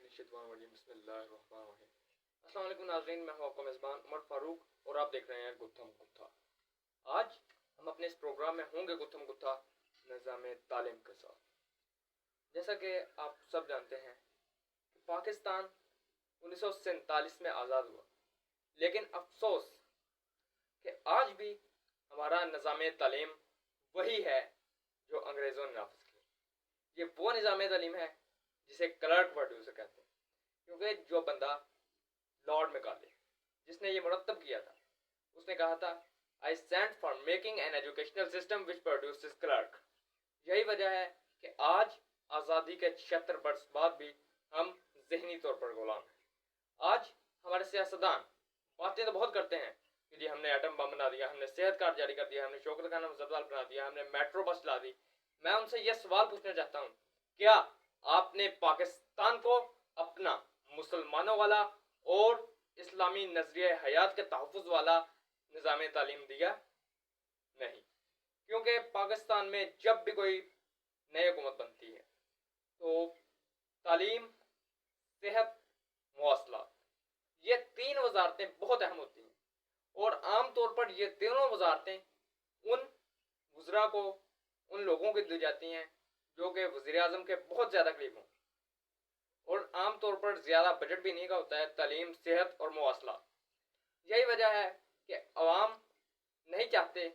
بسم اللہ الرحمن الرحیم۔ السلام علیکم ناظرین، میں ہوں آپ کا میزبان عمر فاروق اور آپ دیکھ رہے ہیں گتھم گتھا۔ آج ہم اپنے اس پروگرام میں ہوں گے گتھم گتھا نظام تعلیم کے ساتھ۔ جیسا کہ آپ سب جانتے ہیں کہ پاکستان 1947 میں آزاد ہوا، لیکن افسوس کہ آج بھی ہمارا نظام تعلیم وہی ہے جو انگریزوں نے نافذ کیا۔ یہ وہ نظام تعلیم ہے جسے کلرک پروڈیوسر کہتے ہیں، کیونکہ جو بندہ لارڈ میکالے جس نے یہ مرتب کیا تھا، اس نے کہا تھا I stand for making an educational system which produces clerk۔ یہی وجہ ہے کہ آج آزادی کے 76 برس بعد بھی ہم ذہنی طور پر غلام ہیں۔ آج ہمارے سیاستدان باتیں تو بہت کرتے ہیں کہ جی ہم نے ایٹم بم بنا دیا، ہم نے صحت کارڈ جاری کر دیا، ہم نے شوکت خانہ ہسپتال بنا دیا، ہم نے میٹرو بس لا دی۔ میں ان سے یہ سوال پوچھنا چاہتا ہوں، کیا آپ نے پاکستان کو اپنا مسلمانوں والا اور اسلامی نظریہ حیات کے تحفظ والا نظام تعلیم دیا؟ نہیں، کیونکہ پاکستان میں جب بھی کوئی نئی حکومت بنتی ہے تو تعلیم، صحت، مواصلات، یہ تین وزارتیں بہت اہم ہوتی ہیں، اور عام طور پر یہ تینوں وزارتیں ان وزراء کو، ان لوگوں کو دی جاتی ہیں جو کہ وزیر اعظم کے بہت زیادہ قریب ہوں، اور عام طور پر زیادہ بجٹ بھی نہیں کا ہوتا ہے تعلیم، صحت اور مواصلات۔ یہی وجہ ہے کہ عوام نہیں چاہتے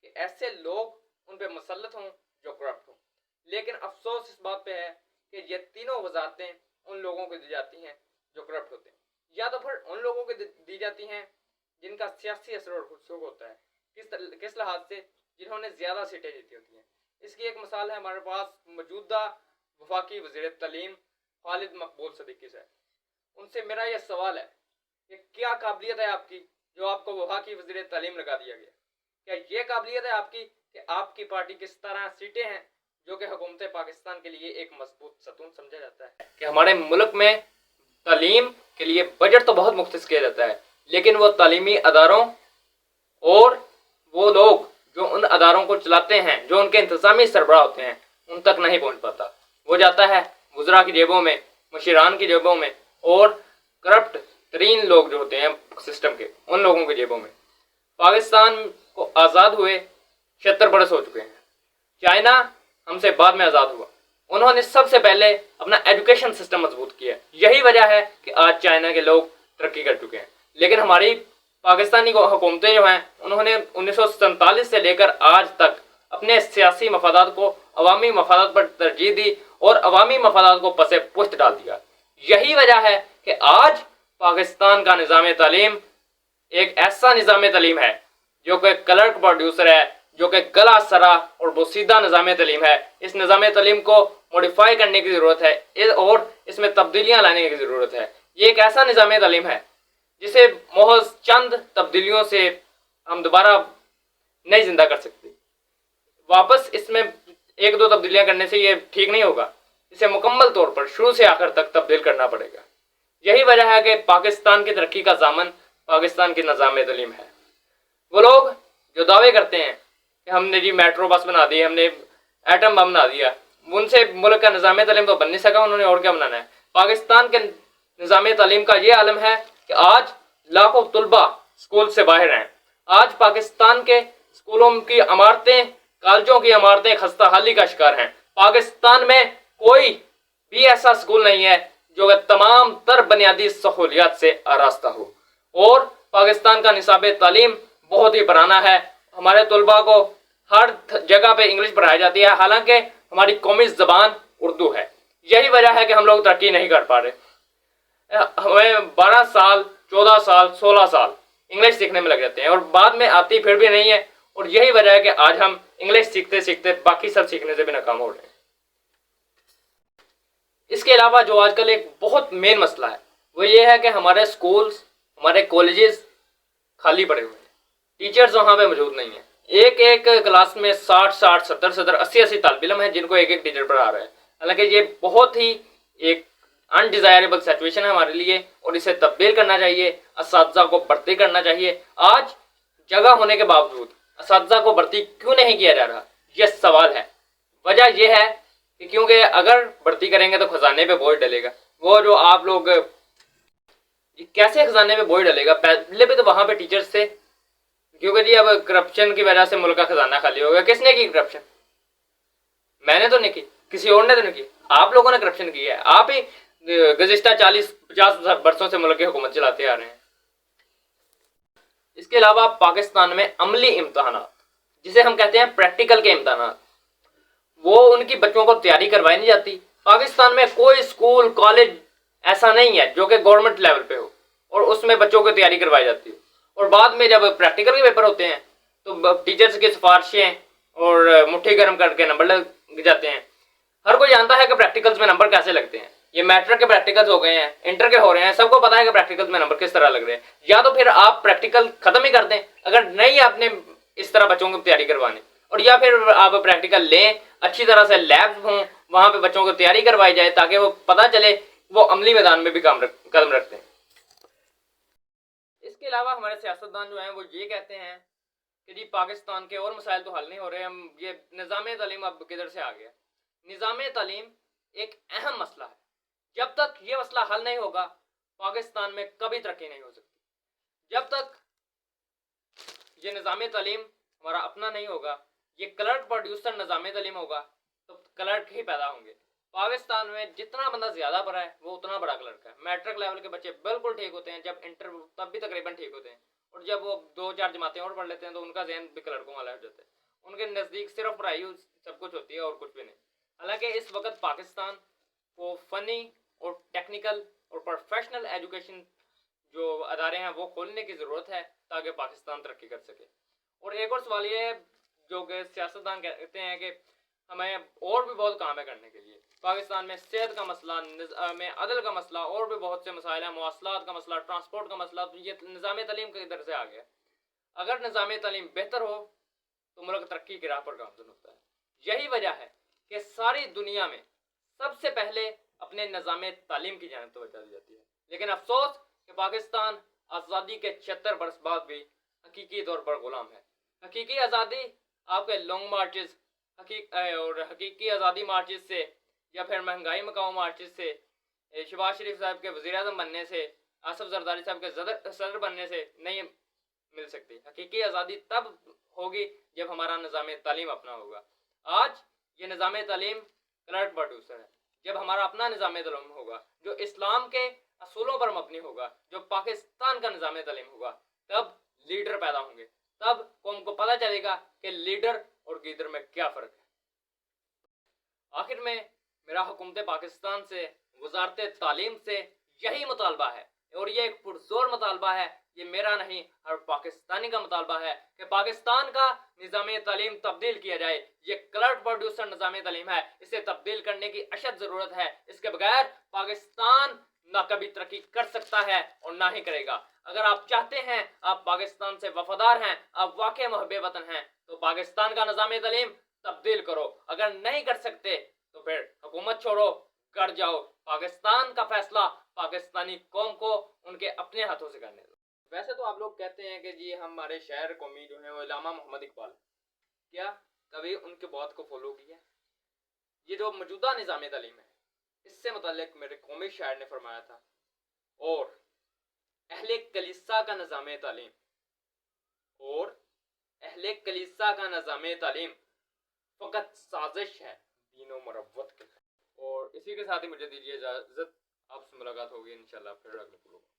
کہ ایسے لوگ ان پہ مسلط ہوں جو کرپٹ ہوں، لیکن افسوس اس بات پہ ہے کہ یہ تینوں وزارتیں ان لوگوں کو دی جاتی ہیں جو کرپٹ ہوتے ہیں، یا تو پھر ان لوگوں کو دی جاتی ہیں جن کا سیاسی اثر و رسوخ ہوتا ہے، کس لحاظ سے، جنہوں نے زیادہ سیٹیں جیتی ہوتی ہیں۔ اس کی ایک مثال ہے ہمارے پاس موجودہ وفاقی وزیر تعلیم خالد مقبول صدیقی سے۔ ان سے میرا یہ سوال ہے کہ کیا قابلیت ہے آپ کی جو آپ کو وفاقی وزیر تعلیم لگا دیا گیا؟ کیا یہ قابلیت ہے آپ کی کہ آپ کی پارٹی کس طرح سیٹیں ہیں جو کہ حکومت پاکستان کے لیے ایک مضبوط ستون سمجھا جاتا ہے؟ کہ ہمارے ملک میں تعلیم کے لیے بجٹ تو بہت مختص کیا جاتا ہے، لیکن وہ تعلیمی اداروں اور وہ لوگ جو ان اداروں کو چلاتے ہیں، جو ان کے انتظامی سربراہ ہوتے ہیں، ان تک نہیں پہنچ پاتا۔ وہ جاتا ہے وزراء کی جیبوں میں، مشیران کی جیبوں میں، اور کرپٹ ترین لوگ جو ہوتے ہیں سسٹم کے، ان لوگوں کی جیبوں میں۔ پاکستان کو آزاد ہوئے 76 برس ہو چکے ہیں۔ چائنا ہم سے بعد میں آزاد ہوا، انہوں نے سب سے پہلے اپنا ایجوکیشن سسٹم مضبوط کیا۔ یہی وجہ ہے کہ آج چائنا کے لوگ ترقی کر چکے ہیں، لیکن ہماری پاکستانی حکومتیں جو ہیں، انہوں نے 1947 سے لے کر آج تک اپنے سیاسی مفادات کو عوامی مفادات پر ترجیح دی اور عوامی مفادات کو پس پشت ڈال دیا۔ یہی وجہ ہے کہ آج پاکستان کا نظام تعلیم ایک ایسا نظام تعلیم ہے جو کہ کلرک پروڈیوسر ہے، جو کہ گلا سرا اور بوسیدہ نظام تعلیم ہے۔ اس نظام تعلیم کو موڈیفائی کرنے کی ضرورت ہے اور اس میں تبدیلیاں لانے کی ضرورت ہے۔ یہ ایک ایسا نظام تعلیم ہے جسے محض چند تبدیلیوں سے ہم دوبارہ نہیں زندہ کر سکتے۔ واپس اس میں ایک دو تبدیلیاں کرنے سے یہ ٹھیک نہیں ہوگا، اسے مکمل طور پر شروع سے آخر تک تبدیل کرنا پڑے گا۔ یہی وجہ ہے کہ پاکستان کی ترقی کا ضامن پاکستان کی نظام تعلیم ہے۔ وہ لوگ جو دعوے کرتے ہیں کہ ہم نے جی میٹرو بس بنا دی، ہم نے ایٹم بم بنا دیا، ان سے ملک کا نظام تعلیم تو بن نہیں سکا، انہوں نے اور کیا بنانا ہے۔ پاکستان کے نظام تعلیم کا یہ عالم ہے کہ آج لاکھوں طلباء اسکول سے باہر ہیں۔ آج پاکستان کے اسکولوں کی عمارتیں، کالجوں کی عمارتیں خستہ حالی کا شکار ہیں۔ پاکستان میں کوئی بھی ایسا اسکول نہیں ہے جو کہ تمام تر بنیادی سہولیات سے آراستہ ہو، اور پاکستان کا نصاب تعلیم بہت ہی پرانا ہے۔ ہمارے طلباء کو ہر جگہ پہ انگلش پڑھائی جاتی ہے، حالانکہ ہماری قومی زبان اردو ہے۔ یہی وجہ ہے کہ ہم لوگ ترقی نہیں کر پا رہے۔ ہمیں 12 سال، 14 سال، 16 سال انگلش سیکھنے میں لگ جاتے ہیں، اور بعد میں آتی پھر بھی نہیں ہے، اور یہی وجہ ہے کہ آج ہم انگلش سیکھتے سیکھتے باقی سب سیکھنے سے بھی ناکام ہو رہے ہیں۔ اس کے علاوہ جو آج کل ایک بہت مین مسئلہ ہے وہ یہ ہے کہ ہمارے سکولز، ہمارے کالجز خالی پڑے ہوئے ہیں، ٹیچرز وہاں پہ موجود نہیں ہیں۔ ایک کلاس میں 60 70 80 طالب علم ہیں جن کو ایک ٹیچر پڑھا رہا ہے، حالانکہ یہ بہت ہی ایک انڈیزائربل سچویشن ہے ہمارے لیے، اور اسے تبدیل کرنا چاہیے۔ اساتذہ کو بھرتی کرنا چاہیے۔ آج جگہ ہونے کے باوجود اساتذہ کو بھرتی کیوں نہیں کیا جا رہا، یہ سوال ہے۔ وجہ یہ ہے کہ کیونکہ اگر بھرتی کریں گے تو خزانے پہ بوجھ ڈلے گا، وہ جو آپ لوگ کیسے خزانے میں بوجھ ڈلے گا؟ پہلے بھی تو وہاں پہ ٹیچرز تھے، کیونکہ جی اب کرپشن کی وجہ سے ملک کا خزانہ خالی ہو گیا. کس نے کی کرپشن؟ میں نے تو نہیں کی، کسی اور نے تو نہیں کی، آپ لوگوں نے کرپشن کی ہے. آپ ہی گزشتہ 40-50 برسوں سے ملک کی حکومت چلاتے آ رہے ہیں. اس کے علاوہ پاکستان میں عملی امتحانات، جسے ہم کہتے ہیں پریکٹیکل کے امتحانات، وہ ان کی بچوں کو تیاری کروائی نہیں جاتی. پاکستان میں کوئی اسکول کالج ایسا نہیں ہے جو کہ گورنمنٹ لیول پہ ہو اور اس میں بچوں کو تیاری کروائی جاتی ہے. اور بعد میں جب پریکٹیکل کے پیپر ہوتے ہیں تو ٹیچرز کی سفارشیں اور مٹھی گرم کر کے نمبر لگ جاتے ہیں. ہر کوئی جانتا ہے کہ پریکٹیکلز میں نمبر کیسے لگتے ہیں. یہ میٹرک کے پریکٹیکلز ہو گئے ہیں، انٹر کے ہو رہے ہیں، سب کو پتا ہے کہ پریکٹیکلز میں نمبر کس طرح لگ رہے ہیں. یا تو پھر آپ پریکٹیکل ختم ہی کر دیں اگر نہیں آپ نے اس طرح بچوں کو تیاری کروانی، اور یا پھر آپ پریکٹیکل لیں، اچھی طرح سے لیب ہوں، وہاں پہ بچوں کو تیاری کروائی جائے تاکہ وہ پتہ چلے وہ عملی میدان میں بھی قدم رکھتے ہیں. اس کے علاوہ ہمارے سیاستدان جو ہیں وہ یہ کہتے ہیں کہ جی پاکستان کے اور مسائل تو حل نہیں ہو رہے، ہم یہ نظام تعلیم اب کدھر سے آ گیا. نظام تعلیم ایک اہم مسئلہ ہے. جب تک یہ مسئلہ حل نہیں ہوگا پاکستان میں کبھی ترقی نہیں ہو سکتی. جب تک یہ نظام تعلیم ہمارا اپنا نہیں ہوگا، یہ کلرک پروڈیوسر نظام تعلیم ہوگا تو کلرک ہی پیدا ہوں گے. پاکستان میں جتنا بندہ زیادہ پڑھا ہے وہ اتنا بڑا کلرک ہے. میٹرک لیول کے بچے بالکل ٹھیک ہوتے ہیں، جب انٹر تب بھی تقریباً ٹھیک ہوتے ہیں، اور جب وہ 2-4 جماعتیں اور پڑھ لیتے ہیں تو ان کا ذہن بھی کلرکوں والا ہو جاتا ہے. ان کے نزدیک صرف پڑھائی سب کچھ ہوتی ہے اور کچھ بھی نہیں. حالانکہ اس وقت پاکستان کو فنی اور ٹیکنیکل اور پروفیشنل ایجوکیشن جو ادارے ہیں وہ کھولنے کی ضرورت ہے تاکہ پاکستان ترقی کر سکے. اور ایک اور سوال یہ ہے جو کہ سیاستدان کہتے ہیں کہ ہمیں اور بھی بہت کام ہے کرنے کے لیے. پاکستان میں صحت کا مسئلہ، میں عدل کا مسئلہ، اور بھی بہت سے مسائل ہیں، مواصلات کا مسئلہ، ٹرانسپورٹ کا مسئلہ. تو یہ نظام تعلیم کے ادھر سے آ گیا. اگر نظام تعلیم بہتر ہو تو ملک ترقی کی راہ پر گامزن ہوتا ہے. یہی وجہ ہے کہ ساری دنیا میں سب سے پہلے اپنے نظام تعلیم کی جانب توجہ دی جاتی ہے. لیکن افسوس کہ پاکستان آزادی کے 76 برس بعد بھی حقیقی طور پر غلام ہے. حقیقی آزادی آپ کے لانگ مارچز اور حقیقی آزادی مارچز سے یا پھر مہنگائی مکاؤ مارچز سے، شہباز شریف صاحب کے وزیر اعظم بننے سے، آصف زرداری صاحب کے صدر بننے سے نہیں مل سکتی. حقیقی آزادی تب ہوگی جب ہمارا نظام تعلیم اپنا ہوگا. آج یہ نظام تعلیم کلرک پروڈیوسر ہے. جب ہمارا اپنا نظام تعلیم ہوگا جو اسلام کے اصولوں پر مبنی ہوگا، جو پاکستان کا نظام تعلیم ہوگا، تب لیڈر پیدا ہوں گے. تب قوم کو پتہ چلے گا کہ لیڈر اور گیدر میں کیا فرق ہے. آخر میں میرا حکومت پاکستان سے، وزارت تعلیم سے یہی مطالبہ ہے، اور یہ ایک پرزور مطالبہ ہے، یہ میرا نہیں ہر پاکستانی کا مطالبہ ہے کہ پاکستان کا نظام تعلیم تبدیل کیا جائے. یہ کلرک پروڈیوسر نظام تعلیم ہے، اسے تبدیل کرنے کی اشد ضرورت ہے. اس کے بغیر پاکستان نہ کبھی ترقی کر سکتا ہے اور نہ ہی کرے گا. اگر آپ چاہتے ہیں، آپ پاکستان سے وفادار ہیں، آپ واقع محب وطن ہیں، تو پاکستان کا نظام تعلیم تبدیل کرو. اگر نہیں کر سکتے تو پھر حکومت چھوڑو، کر جاؤ. پاکستان کا فیصلہ پاکستانی قوم کو ان کے اپنے ہاتھوں سے کرنے دو. ویسے تو آپ لوگ کہتے ہیں کہ جی ہمارے شاعر قومی جو ہیں وہ علامہ محمد اقبال، کیا کبھی ان کے بات کو فالو کیا؟ یہ جو موجودہ نظام تعلیم ہے اس سے متعلق میرے قومی شاعر نے فرمایا تھا، اور اہل کلیسا کا نظام تعلیم، اور اہل کلیسا کا نظام تعلیم فقط سازش ہے دین و مروت کے. اور اسی کے ساتھ ہی مجھے دیجیے اجازت، آپ سے ملاقات ہوگی انشاءاللہ پھر اگلے پروگرام.